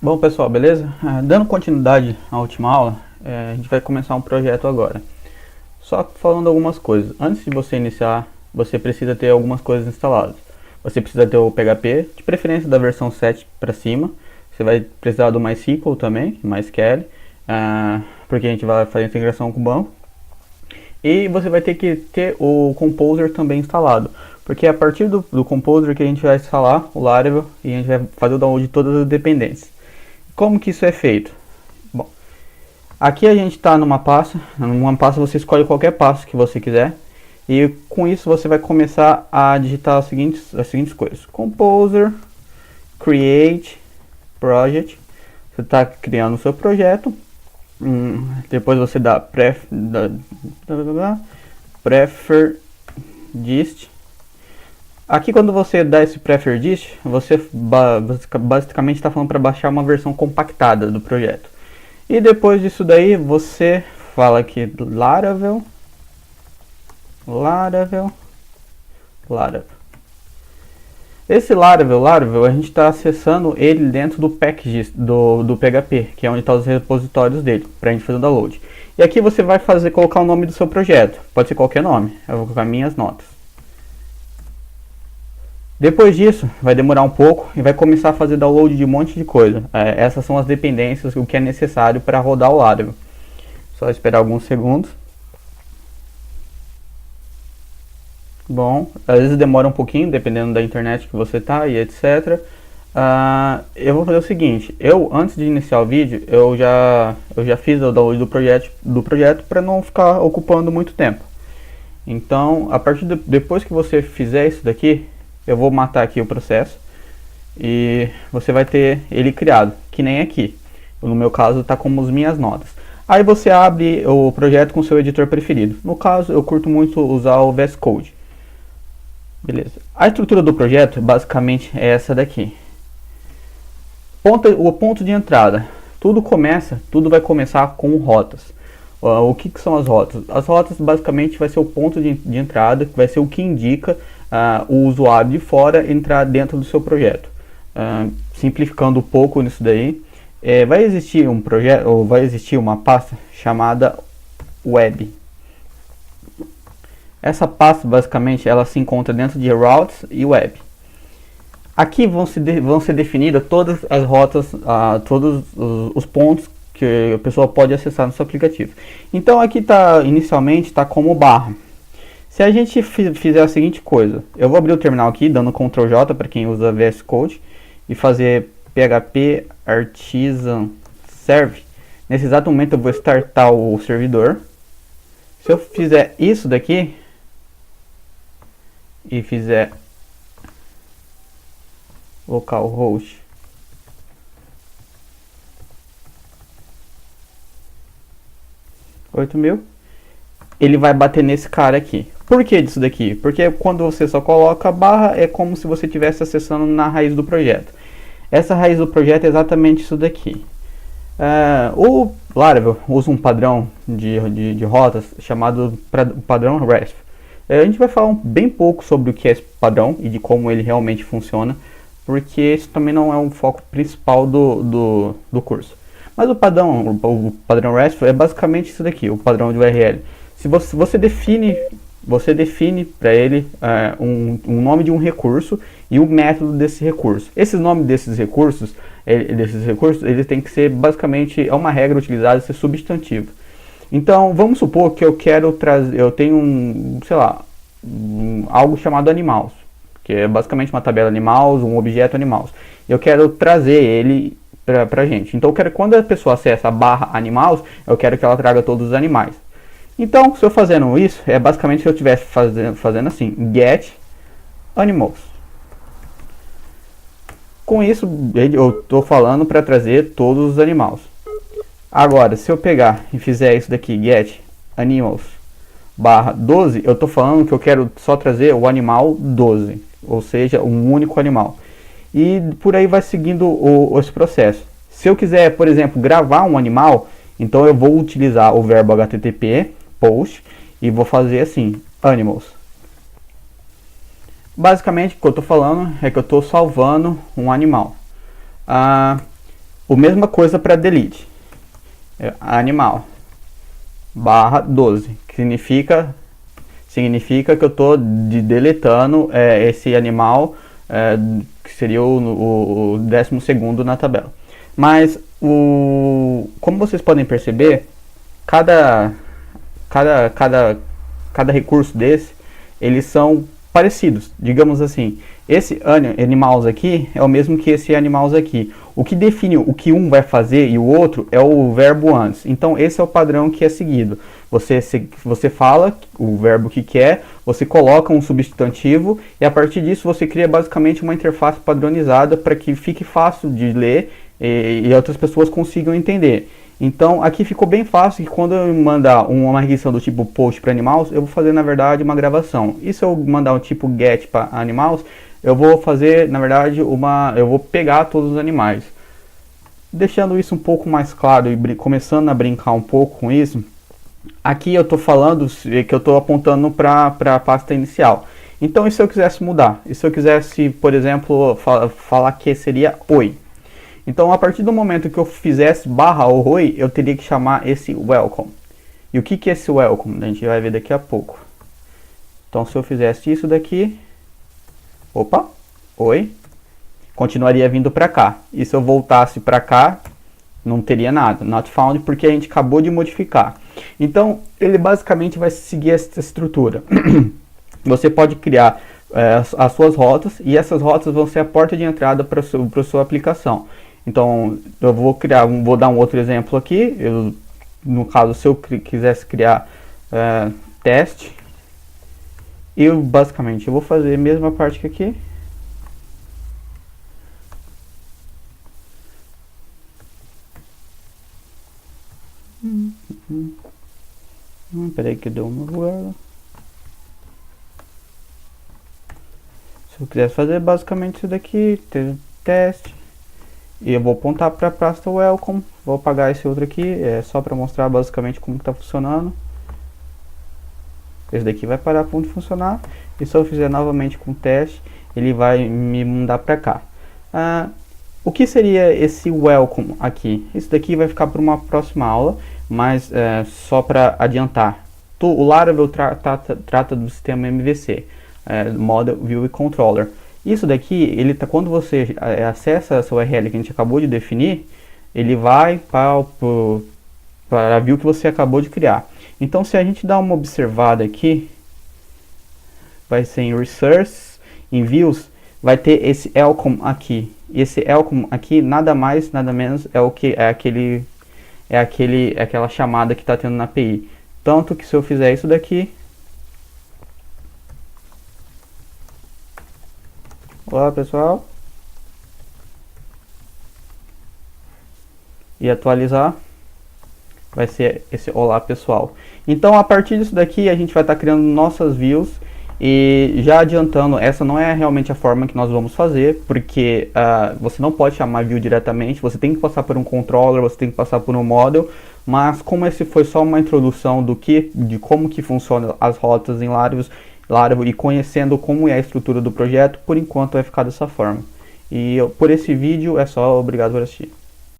Bom pessoal, beleza? Dando continuidade à última aula, a gente vai começar um projeto agora. Só falando algumas coisas. Antes de você iniciar, você precisa ter algumas coisas instaladas. Você precisa ter o PHP, de preferência da versão 7 para cima. Você vai precisar do MySQL também, MySQL, porque a gente vai fazer integração com o banco. E você vai ter que ter o Composer também instalado, porque é a partir do Composer que a gente vai instalar o Laravel e a gente vai fazer o download de todas as dependências. Como que isso é feito? Bom, aqui a gente está numa pasta você escolhe qualquer pasta que você quiser, e com isso você vai começar a digitar as seguintes coisas: Composer, Create, Project. Você está criando o seu projeto. Depois você dá prefer dist. Aqui quando você dá esse prefer dist, você basicamente está falando para baixar uma versão compactada do projeto. E depois disso daí você fala aqui Laravel. Esse Laravel a gente está acessando ele dentro do package do PHP, que é onde estão os repositórios dele, para a gente fazer o download. E aqui você vai colocar o nome do seu projeto, pode ser qualquer nome, eu vou colocar minhas notas. Depois disso, vai demorar um pouco e vai começar a fazer download de um monte de coisa. Essas são as dependências, o que é necessário para rodar o Laravel. Só esperar alguns segundos. Bom, às vezes demora um pouquinho, dependendo da internet que você tá e etc. Eu vou fazer o seguinte: antes de iniciar o vídeo, eu já fiz o download do projeto para não ficar ocupando muito tempo. Então, depois que você fizer isso daqui, eu vou matar aqui o processo e você vai ter ele criado, que nem aqui. No meu caso, está como as minhas notas. Aí você abre o projeto com seu editor preferido. No caso, eu curto muito usar o VS Code. Beleza. A estrutura do projeto basicamente é essa daqui. O ponto de entrada. Tudo vai começar com rotas. O que são as rotas? As rotas basicamente vai ser o ponto de entrada, que vai ser o que indica o usuário de fora entrar dentro do seu projeto. Simplificando um pouco nisso daí, vai existir um projeto, ou vai existir uma pasta chamada Web. Essa pasta basicamente ela se encontra dentro de Routes e Web. Aqui vão ser definidas todas as rotas, todos os pontos que a pessoa pode acessar no seu aplicativo. Então aqui inicialmente está como barra. Se a gente fizer a seguinte coisa, eu vou abrir o terminal aqui dando Ctrl J para quem usa VS Code e fazer php artisan serve. Nesse exato momento eu vou startar o servidor. Se eu fizer isso daqui e fizer localhost 8000, ele vai bater nesse cara aqui. Por que disso daqui? Porque quando você só coloca a barra, é como se você estivesse acessando na raiz do projeto. Essa raiz do projeto é exatamente isso daqui. O Laravel usa um padrão de rotas chamado padrão REST. A gente vai falar bem pouco sobre o que é esse padrão e de como ele realmente funciona, porque isso também não é um foco principal do curso. Mas o padrão REST é basicamente isso daqui, o padrão de URL. Se você define para ele um nome de um recurso e o método desse recurso. Esses nomes desses recursos, eles têm que ser basicamente, é uma regra utilizada, ser substantivo. Então, vamos supor que eu tenho algo chamado animals, que é basicamente uma tabela animals, um objeto animals. Eu quero trazer ele pra gente. Então, quando a pessoa acessa a barra animals, eu quero que ela traga todos os animais. Então, se eu fazendo isso, é basicamente se eu estivesse fazendo assim, get animals. Com isso, eu estou falando para trazer todos os animais. Agora, se eu pegar e fizer isso daqui, get animals barra 12, eu estou falando que eu quero só trazer o animal 12, ou seja, um único animal. E por aí vai seguindo esse processo. Se eu quiser, por exemplo, gravar um animal, então eu vou utilizar o verbo http post e vou fazer assim, animals. Basicamente o que eu estou falando é que eu estou salvando um animal. A mesma coisa para delete. Animal barra 12, que significa que eu estou deletando esse animal, que seria o 12º na tabela. Mas, como vocês podem perceber, cada recurso desse, eles são parecidos, digamos assim. Esse animals aqui é o mesmo que esse animals aqui. O que define o que um vai fazer e o outro é o verbo antes. Então esse é o padrão que é seguido. Você fala o verbo que quer, você coloca um substantivo e a partir disso você cria basicamente uma interface padronizada para que fique fácil de ler e outras pessoas consigam entender. Então aqui ficou bem fácil que quando eu mandar uma requisição do tipo post para animals, eu vou fazer na verdade uma gravação. E se eu mandar um tipo get para animals, eu vou fazer na verdade eu vou pegar todos os animais. Deixando isso um pouco mais claro e começando a brincar um pouco com isso, aqui eu estou falando que eu estou apontando para a pasta inicial. Então e se eu quisesse mudar? E se eu quisesse, por exemplo, falar que seria oi? Então, a partir do momento que eu fizesse barra ou oi, eu teria que chamar esse welcome. E o que é esse welcome? A gente vai ver daqui a pouco. Então, se eu fizesse isso daqui, opa, oi, continuaria vindo para cá. E se eu voltasse para cá, não teria nada, not found, porque a gente acabou de modificar. Então, ele basicamente vai seguir essa estrutura. Você pode criar as suas rotas, e essas rotas vão ser a porta de entrada para a sua aplicação. Então, eu vou dar um outro exemplo aqui. No caso, se eu quisesse criar teste, basicamente eu vou fazer a mesma parte que aqui. Peraí que deu uma bugada. Se eu quisesse fazer basicamente isso daqui, teste. E eu vou apontar para a pasta welcome, vou apagar esse outro aqui, só para mostrar basicamente como está funcionando. Esse daqui vai parar para onde funcionar, e se eu fizer novamente com teste, ele vai me mandar para cá. O que seria esse welcome aqui? Isso daqui vai ficar para uma próxima aula, mas só para adiantar. O Laravel trata do sistema MVC, Model, View e Controller. Isso daqui, quando você acessa essa URL que a gente acabou de definir, ele vai para a view que você acabou de criar. Então, se a gente dá uma observada aqui, vai ser em Resource, em Views, vai ter esse welcome aqui. E esse welcome aqui, nada mais, nada menos, aquela chamada que está tendo na API. Tanto que se eu fizer isso daqui, olá pessoal, e atualizar, vai ser esse olá pessoal. Então a partir disso daqui a gente vai estar criando nossas views. E já adiantando, essa não é realmente a forma que nós vamos fazer, porque você não pode chamar view diretamente, você tem que passar por um controller, você tem que passar por um model. Mas como esse foi só uma introdução de como que funcionam as rotas em Laravel e conhecendo como é a estrutura do projeto, por enquanto vai ficar dessa forma. E por esse vídeo é só, obrigado por assistir.